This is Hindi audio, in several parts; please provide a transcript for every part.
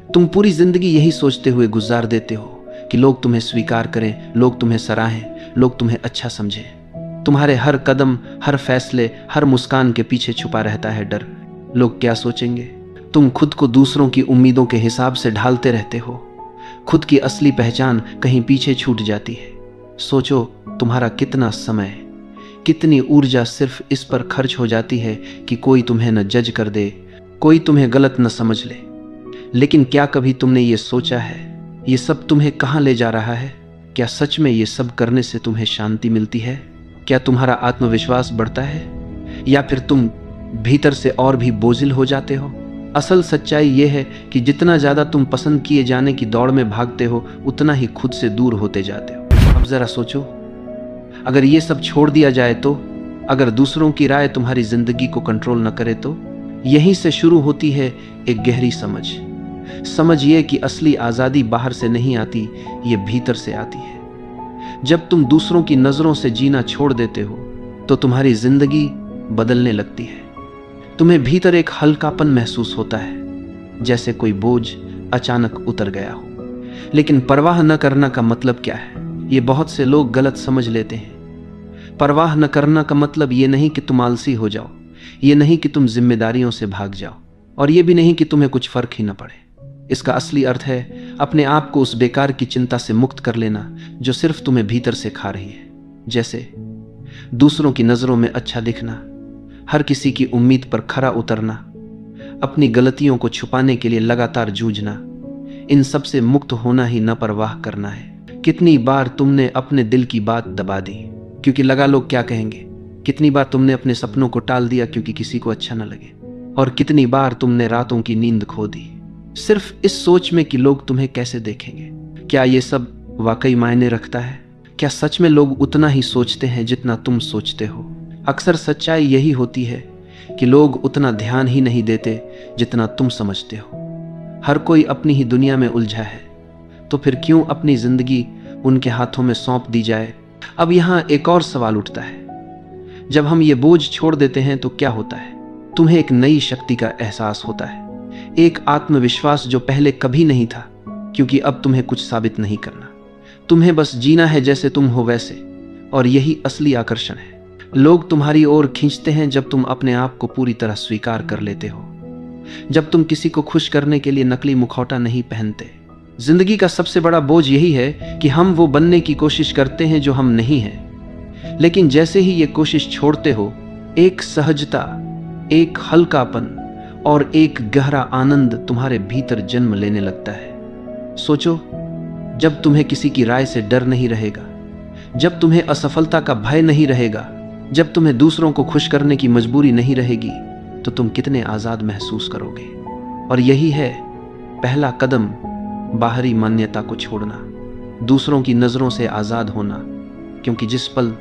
तुम पूरी जिंदगी यही सोचते हुए गुजार देते हो कि लोग तुम्हें स्वीकार करें, लोग तुम्हें सराहें, लोग तुम्हें अच्छा समझें। तुम्हारे हर कदम, हर फैसले, हर मुस्कान के पीछे छुपा रहता है डर। लोग क्या सोचेंगे? तुम खुद को दूसरों की उम्मीदों के हिसाब से ढालते रहते हो। खुद की असली पहचान कहीं पीछे छूट जाती है। सोचो, तुम्हारा कितना समय, कितनी ऊर्जा सिर्फ इस पर खर्च हो जाती है कि कोई तुम्हें न जज कर दे, कोई तुम्हें गलत न समझ ले। लेकिन क्या कभी तुमने ये सोचा है, ये सब तुम्हें कहाँ ले जा रहा है? क्या सच में ये सब करने से तुम्हें शांति मिलती है? क्या तुम्हारा आत्मविश्वास बढ़ता है, या फिर तुम भीतर से और भी बोझिल हो जाते हो? असल सच्चाई ये है कि जितना ज़्यादा तुम पसंद किए जाने की दौड़ में भागते हो, उतना ही खुद से दूर होते जाते हो। अब ज़रा सोचो, अगर ये सब छोड़ दिया जाए तो, अगर दूसरों की राय तुम्हारी जिंदगी को कंट्रोल न करे तो? यहीं से शुरू होती है एक गहरी समझ ये कि असली आज़ादी बाहर से नहीं आती, ये भीतर से आती है। जब तुम दूसरों की नज़रों से जीना छोड़ देते हो तो तुम्हारी जिंदगी बदलने लगती है। तुम्हें भीतर एक हल्कापन महसूस होता है, जैसे कोई बोझ अचानक उतर गया हो। लेकिन परवाह न करना का मतलब क्या है, ये बहुत से लोग गलत समझ लेते हैं। परवाह न करना का मतलब ये नहीं कि तुम आलसी हो जाओ, ये नहीं कि तुम जिम्मेदारियों से भाग जाओ, और ये भी नहीं कि तुम्हें कुछ फर्क ही न पड़े। इसका असली अर्थ है अपने आप को उस बेकार की चिंता से मुक्त कर लेना जो सिर्फ तुम्हें भीतर से खा रही है। जैसे दूसरों की नज़रों में अच्छा दिखना, हर किसी की उम्मीद पर खरा उतरना, अपनी गलतियों को छुपाने के लिए लगातार जूझना। इन सब से मुक्त होना ही न परवाह करना है। कितनी बार तुमने अपने दिल की बात दबा दी क्योंकि लगा लोग क्या कहेंगे? कितनी बार तुमने अपने सपनों को टाल दिया क्योंकि किसी को अच्छा न लगे? और कितनी बार तुमने रातों की नींद खो दी सिर्फ इस सोच में कि लोग तुम्हें कैसे देखेंगे? क्या ये सब वाकई मायने रखता है? क्या सच में लोग उतना ही सोचते हैं जितना तुम सोचते हो? अक्सर सच्चाई यही होती है कि लोग उतना ध्यान ही नहीं देते जितना तुम समझते हो। हर कोई अपनी ही दुनिया में उलझा है, तो फिर क्यों अपनी जिंदगी उनके हाथों में सौंप दी जाए? अब यहाँ एक और सवाल उठता है, जब हम ये बोझ छोड़ देते हैं तो क्या होता है? तुम्हें एक नई शक्ति का एहसास होता है, एक आत्मविश्वास जो पहले कभी नहीं था, क्योंकि अब तुम्हें कुछ साबित नहीं करना, तुम्हें बस जीना है जैसे तुम हो वैसे। और यही असली आकर्षण है। लोग तुम्हारी ओर खींचते हैं जब तुम अपने आप को पूरी तरह स्वीकार कर लेते हो, जब तुम किसी को खुश करने के लिए नकली मुखौटा नहीं पहनते। जिंदगी का सबसे बड़ा बोझ यही है कि हम वो बनने की कोशिश करते हैं जो हम नहीं हैं। लेकिन जैसे ही ये कोशिश छोड़ते हो, एक सहजता, एक हल्कापन और एक गहरा आनंद तुम्हारे भीतर जन्म लेने लगता है। सोचो, जब तुम्हें किसी की राय से डर नहीं रहेगा, जब तुम्हें असफलता का भय नहीं रहेगा, जब तुम्हें दूसरों को खुश करने की मजबूरी नहीं रहेगी, तो तुम कितने आज़ाद महसूस करोगे। और यही है पहला कदम, बाहरी मान्यता को छोड़ना, दूसरों की नज़रों से आज़ाद होना। क्योंकि जिस पल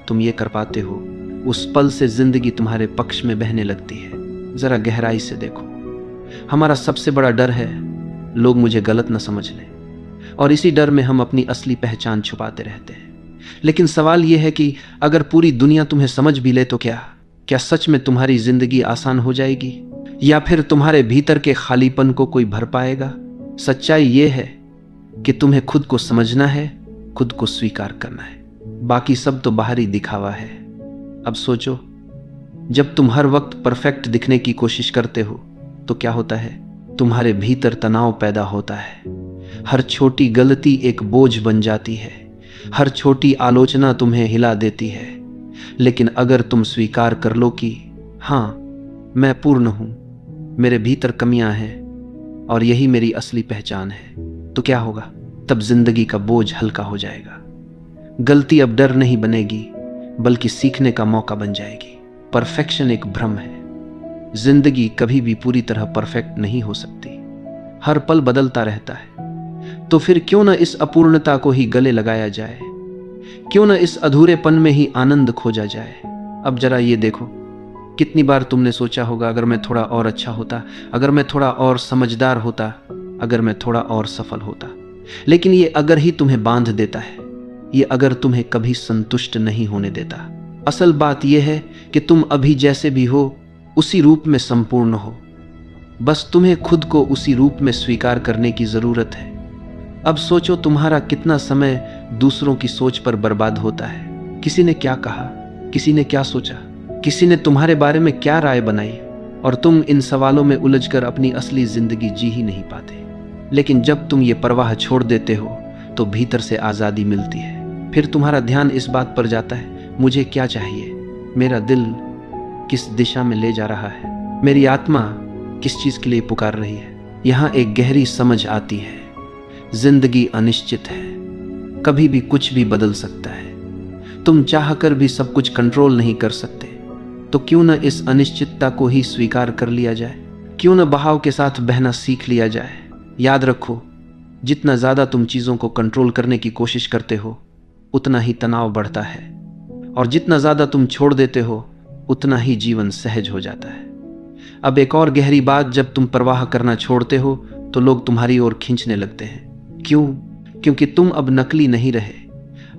तुम ये कर पाते हो, उस पल से जिंदगी तुम्हारे पक्ष में बहने लगती है। ज़रा गहराई से देखो, हमारा सबसे बड़ा डर है लोग मुझे गलत न समझ लें, और इसी डर में हम अपनी असली पहचान छुपाते रहते हैं। लेकिन सवाल यह है कि अगर पूरी दुनिया तुम्हें समझ भी ले तो क्या सच में तुम्हारी जिंदगी आसान हो जाएगी, या फिर तुम्हारे भीतर के खालीपन को कोई भर पाएगा? सच्चाई यह है कि तुम्हें खुद को समझना है, खुद को स्वीकार करना है, बाकी सब तो बाहरी दिखावा है। अब सोचो, जब तुम हर वक्त परफेक्ट दिखने की कोशिश करते हो तो क्या होता है? तुम्हारे भीतर तनाव पैदा होता है। हर छोटी गलती एक बोझ बन जाती है, हर छोटी आलोचना तुम्हें हिला देती है। लेकिन अगर तुम स्वीकार कर लो कि हाँ, मैं पूर्ण हूं, मेरे भीतर कमियां हैं और यही मेरी असली पहचान है, तो क्या होगा? तब जिंदगी का बोझ हल्का हो जाएगा। गलती अब डर नहीं बनेगी, बल्कि सीखने का मौका बन जाएगी। परफेक्शन एक भ्रम है। जिंदगी कभी भी पूरी तरह परफेक्ट नहीं हो सकती, हर पल बदलता रहता है। तो फिर क्यों न इस अपूर्णता को ही गले लगाया जाए, क्यों न इस अधूरेपन में ही आनंद खोजा जाए। अब जरा ये देखो, कितनी बार तुमने सोचा होगा, अगर मैं थोड़ा और अच्छा होता, अगर मैं थोड़ा और समझदार होता, अगर मैं थोड़ा और सफल होता। लेकिन ये अगर ही तुम्हें बांध देता है, ये अगर तुम्हें कभी संतुष्ट नहीं होने देता। असल बात यह है कि तुम अभी जैसे भी हो, उसी रूप में संपूर्ण हो। बस तुम्हें खुद को उसी रूप में स्वीकार करने की जरूरत है। अब सोचो तुम्हारा कितना समय दूसरों की सोच पर बर्बाद होता है। किसी ने क्या कहा, किसी ने क्या सोचा, किसी ने तुम्हारे बारे में क्या राय बनाई, और तुम इन सवालों में उलझकर अपनी असली जिंदगी जी ही नहीं पाते। लेकिन जब तुम ये परवाह छोड़ देते हो तो भीतर से आज़ादी मिलती है। फिर तुम्हारा ध्यान इस बात पर जाता है, मुझे क्या चाहिए, मेरा दिल किस दिशा में ले जा रहा है, मेरी आत्मा किस चीज के लिए पुकार रही है। यहाँ एक गहरी समझ आती है, जिंदगी अनिश्चित है, कभी भी कुछ भी बदल सकता है। तुम चाहकर भी सब कुछ कंट्रोल नहीं कर सकते, तो क्यों न इस अनिश्चितता को ही स्वीकार कर लिया जाए, क्यों न बहाव के साथ बहना सीख लिया जाए। याद रखो, जितना ज्यादा तुम चीजों को कंट्रोल करने की कोशिश करते हो उतना ही तनाव बढ़ता है, और जितना ज्यादा तुम छोड़ देते हो उतना ही जीवन सहज हो जाता है। अब एक और गहरी बात, जब तुम परवाह करना छोड़ते हो तो लोग तुम्हारी ओर खींचने लगते हैं। क्यों? क्योंकि तुम अब नकली नहीं रहे।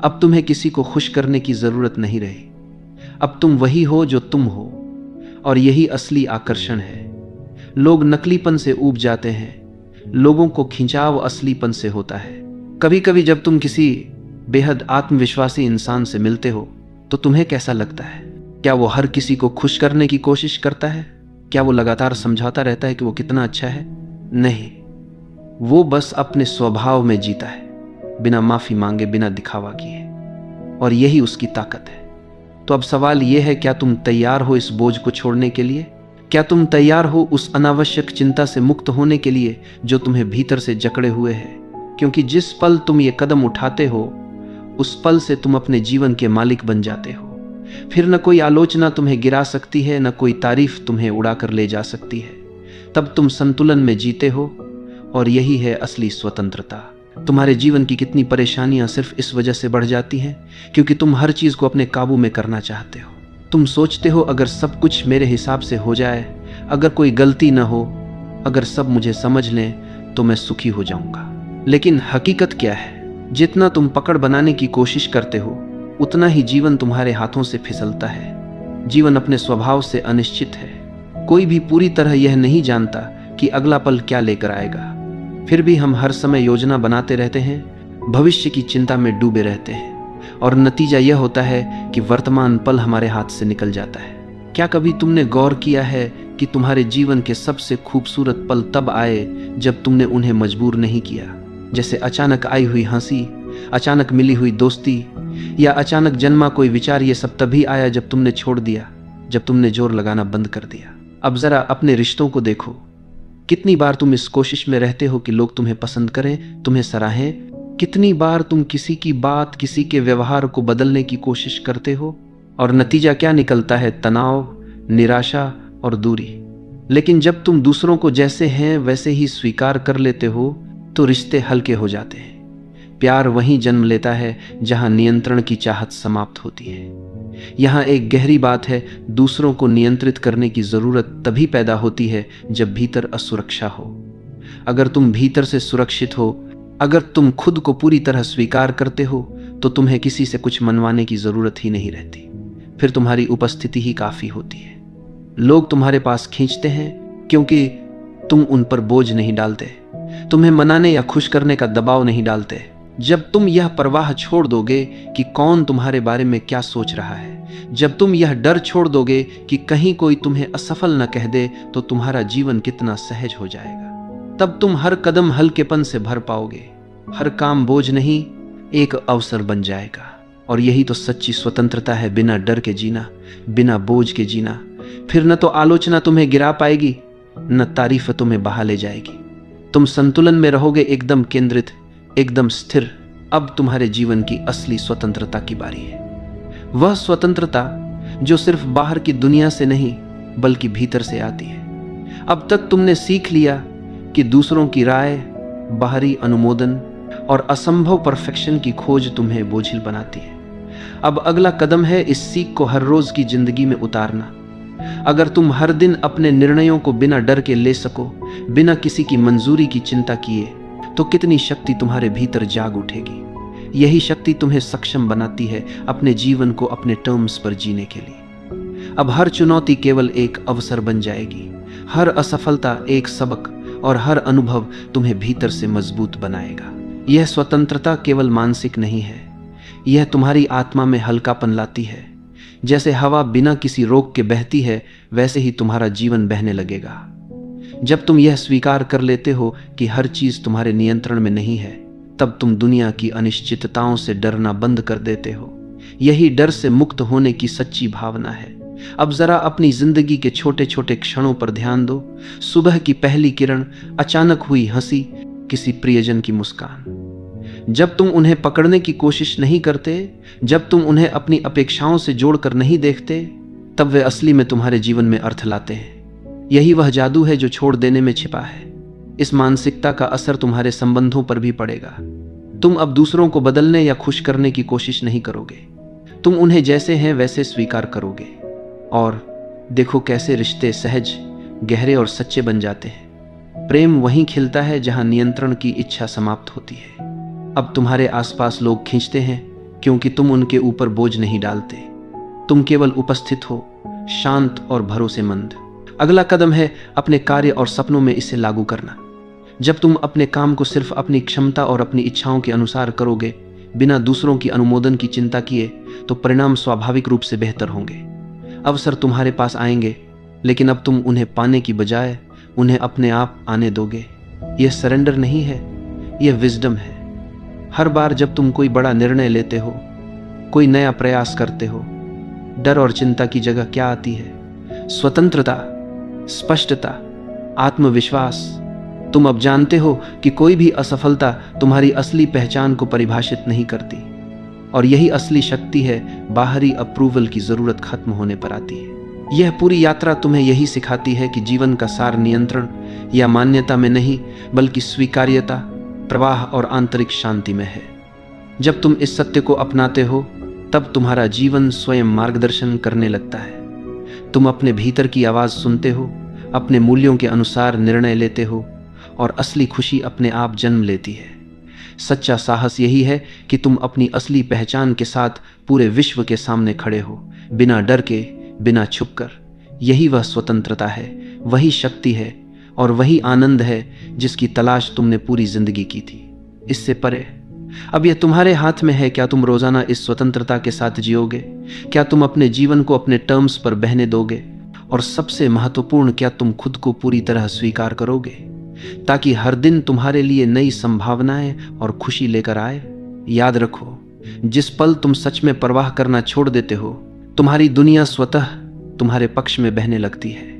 अब तुम्हें किसी को खुश करने की जरूरत नहीं रही। अब तुम वही हो जो तुम हो, और यही असली आकर्षण है। लोग नकलीपन से ऊब जाते हैं, लोगों को खिंचाव असलीपन से होता है। कभी कभी जब तुम किसी बेहद आत्मविश्वासी इंसान से मिलते हो तो तुम्हें कैसा लगता है? क्या वो हर किसी को खुश करने की कोशिश करता है? क्या वो लगातार समझाता रहता है कि वो कितना अच्छा है? नहीं, वो बस अपने स्वभाव में जीता है, बिना माफी मांगे, बिना दिखावा किए, और यही उसकी ताकत है। तो अब सवाल यह है, क्या तुम तैयार हो इस बोझ को छोड़ने के लिए? क्या तुम तैयार हो उस अनावश्यक चिंता से मुक्त होने के लिए जो तुम्हें भीतर से जकड़े हुए है? क्योंकि जिस पल तुम ये कदम उठाते हो उस पल से तुम अपने जीवन के मालिक बन जाते हो। फिर न कोई आलोचना तुम्हें गिरा सकती है, न कोई तारीफ तुम्हें उड़ा कर ले जा सकती है। तब तुम संतुलन में जीते हो, और यही है असली स्वतंत्रता। तुम्हारे जीवन की कितनी परेशानियां सिर्फ इस वजह से बढ़ जाती हैं क्योंकि तुम हर चीज को अपने काबू में करना चाहते हो। तुम सोचते हो अगर सब कुछ मेरे हिसाब से हो जाए, अगर कोई गलती न हो, अगर सब मुझे समझ लें तो मैं सुखी हो जाऊंगा। लेकिन हकीकत क्या है? जितना तुम पकड़ बनाने की कोशिश करते हो उतना ही जीवन तुम्हारे हाथों से फिसलता है। जीवन अपने स्वभाव से अनिश्चित है। कोई भी पूरी तरह यह नहीं जानता कि अगला पल क्या लेकर आएगा। फिर भी हम हर समय योजना बनाते रहते हैं, भविष्य की चिंता में डूबे रहते हैं, और नतीजा यह होता है कि वर्तमान पल हमारे हाथ से निकल जाता है। क्या कभी तुमने गौर किया है कि तुम्हारे जीवन के सबसे खूबसूरत पल तब आए जब तुमने उन्हें मजबूर नहीं किया? जैसे अचानक आई हुई हंसी, अचानक मिली हुई दोस्ती, या अचानक जन्मा कोई विचार। ये सब तभी आया जब तुमने छोड़ दिया, जब तुमने जोर लगाना बंद कर दिया। अब जरा अपने रिश्तों को देखो, कितनी बार तुम इस कोशिश में रहते हो कि लोग तुम्हें पसंद करें, तुम्हें सराहें। कितनी बार तुम किसी की बात, किसी के व्यवहार को बदलने की कोशिश करते हो, और नतीजा क्या निकलता है? तनाव, निराशा और दूरी। लेकिन जब तुम दूसरों को जैसे हैं वैसे ही स्वीकार कर लेते हो तो रिश्ते हल्के हो जाते हैं। प्यार वहीं जन्म लेता है जहां नियंत्रण की चाहत समाप्त होती है। यहाँ एक गहरी बात है, दूसरों को नियंत्रित करने की जरूरत तभी पैदा होती है जब भीतर असुरक्षा हो। अगर तुम भीतर से सुरक्षित हो, अगर तुम खुद को पूरी तरह स्वीकार करते हो, तो तुम्हें किसी से कुछ मनवाने की जरूरत ही नहीं रहती। फिर तुम्हारी उपस्थिति ही काफी होती है। लोग तुम्हारे पास खींचते हैं क्योंकि तुम उन पर बोझ नहीं डालते, तुम्हें मनाने या खुश करने का दबाव नहीं डालते। जब तुम यह परवाह छोड़ दोगे कि कौन तुम्हारे बारे में क्या सोच रहा है, जब तुम यह डर छोड़ दोगे कि कहीं कोई तुम्हें असफल न कह दे, तो तुम्हारा जीवन कितना सहज हो जाएगा। तब तुम हर कदम हल्केपन से भर पाओगे। हर काम बोझ नहीं, एक अवसर बन जाएगा। और यही तो सच्ची स्वतंत्रता है, बिना डर के जीना, बिना बोझ के जीना। फिर न तो आलोचना तुम्हें गिरा पाएगी, न तारीफ तुम्हें बहा ले जाएगी। तुम संतुलन में रहोगे, एकदम केंद्रित, एकदम स्थिर। अब तुम्हारे जीवन की असली स्वतंत्रता की बारी है। वह स्वतंत्रता जो सिर्फ बाहर की दुनिया से नहीं बल्कि भीतर से आती है। अब तक तुमने सीख लिया कि दूसरों की राय, बाहरी अनुमोदन और असंभव परफेक्शन की खोज तुम्हें बोझिल बनाती है। अब अगला कदम है इस सीख को हर रोज की जिंदगी में उतारना। अगर तुम हर दिन अपने निर्णयों को बिना डर के ले सको, बिना किसी की मंजूरी की चिंता किए, तो कितनी शक्ति तुम्हारे भीतर जाग उठेगी। यही शक्ति तुम्हें सक्षम बनाती है अपने जीवन को अपने टर्म्स पर जीने के लिए। अब हर चुनौती केवल एक अवसर बन जाएगी, हर असफलता एक सबक और हर अनुभव तुम्हें भीतर से मजबूत बनाएगा। यह स्वतंत्रता केवल मानसिक नहीं है, यह तुम्हारी आत्मा में हल्कापन लाती है। जैसे हवा बिना किसी रोक के बहती है, वैसे ही तुम्हारा जीवन बहने लगेगा। जब तुम यह स्वीकार कर लेते हो कि हर चीज तुम्हारे नियंत्रण में नहीं है, तब तुम दुनिया की अनिश्चितताओं से डरना बंद कर देते हो। यही डर से मुक्त होने की सच्ची भावना है। अब जरा अपनी जिंदगी के छोटे छोटे क्षणों पर ध्यान दो। सुबह की पहली किरण, अचानक हुई हंसी, किसी प्रियजन की मुस्कान। जब तुम उन्हें पकड़ने की कोशिश नहीं करते, जब तुम उन्हें अपनी अपेक्षाओं से जोड़कर नहीं देखते, तब वे असली में तुम्हारे जीवन में अर्थ लाते हैं। यही वह जादू है जो छोड़ देने में छिपा है। इस मानसिकता का असर तुम्हारे संबंधों पर भी पड़ेगा। तुम अब दूसरों को बदलने या खुश करने की कोशिश नहीं करोगे। तुम उन्हें जैसे हैं वैसे स्वीकार करोगे। और देखो कैसे रिश्ते सहज, गहरे और सच्चे बन जाते हैं। प्रेम वहीं खिलता है जहां नियंत्रण की इच्छा समाप्त होती है। अब तुम्हारे आसपास लोग खींचते हैं क्योंकि तुम उनके ऊपर बोझ नहीं डालते। तुम केवल उपस्थित हो, शांत और भरोसेमंद। अगला कदम है अपने कार्य और सपनों में इसे लागू करना। जब तुम अपने काम को सिर्फ अपनी क्षमता और अपनी इच्छाओं के अनुसार करोगे, बिना दूसरों की अनुमोदन की चिंता किए, तो परिणाम स्वाभाविक रूप से बेहतर होंगे। अवसर तुम्हारे पास आएंगे, लेकिन अब तुम उन्हें पाने की बजाय उन्हें अपने आप आने दोगे। यह सरेंडर नहीं है, यह विजडम है। हर बार जब तुम कोई बड़ा निर्णय लेते हो, कोई नया प्रयास करते हो, डर और चिंता की जगह क्या आती है? स्वतंत्रता, स्पष्टता, आत्मविश्वास। तुम अब जानते हो कि कोई भी असफलता तुम्हारी असली पहचान को परिभाषित नहीं करती, और यही असली शक्ति है। बाहरी अप्रूवल की जरूरत खत्म होने पर आती है। यह पूरी यात्रा तुम्हें यही सिखाती है कि जीवन का सार नियंत्रण या मान्यता में नहीं, बल्कि स्वीकार्यता, प्रवाह और आंतरिक शांति में है। जब तुम इस सत्य को अपनाते हो, तब तुम्हारा जीवन स्वयं मार्गदर्शन करने लगता है। तुम अपने भीतर की आवाज सुनते हो, अपने मूल्यों के अनुसार निर्णय लेते हो, और असली खुशी अपने आप जन्म लेती है। सच्चा साहस यही है कि तुम अपनी असली पहचान के साथ पूरे विश्व के सामने खड़े हो, बिना डर के, बिना छुपकर। यही वह स्वतंत्रता है, वही शक्ति है, और वही आनंद है जिसकी तलाश तुमने पूरी जिंदगी की थी। इससे परे अब यह तुम्हारे हाथ में है। क्या तुम रोजाना इस स्वतंत्रता के साथ जियोगे? क्या तुम अपने जीवन को अपने टर्म्स पर बहने दोगे? और सबसे महत्वपूर्ण, क्या तुम खुद को पूरी तरह स्वीकार करोगे, ताकि हर दिन तुम्हारे लिए नई संभावनाएं और खुशी लेकर आए? याद रखो, जिस पल तुम सच में परवाह करना छोड़ देते हो, तुम्हारी दुनिया स्वतः तुम्हारे पक्ष में बहने लगती है।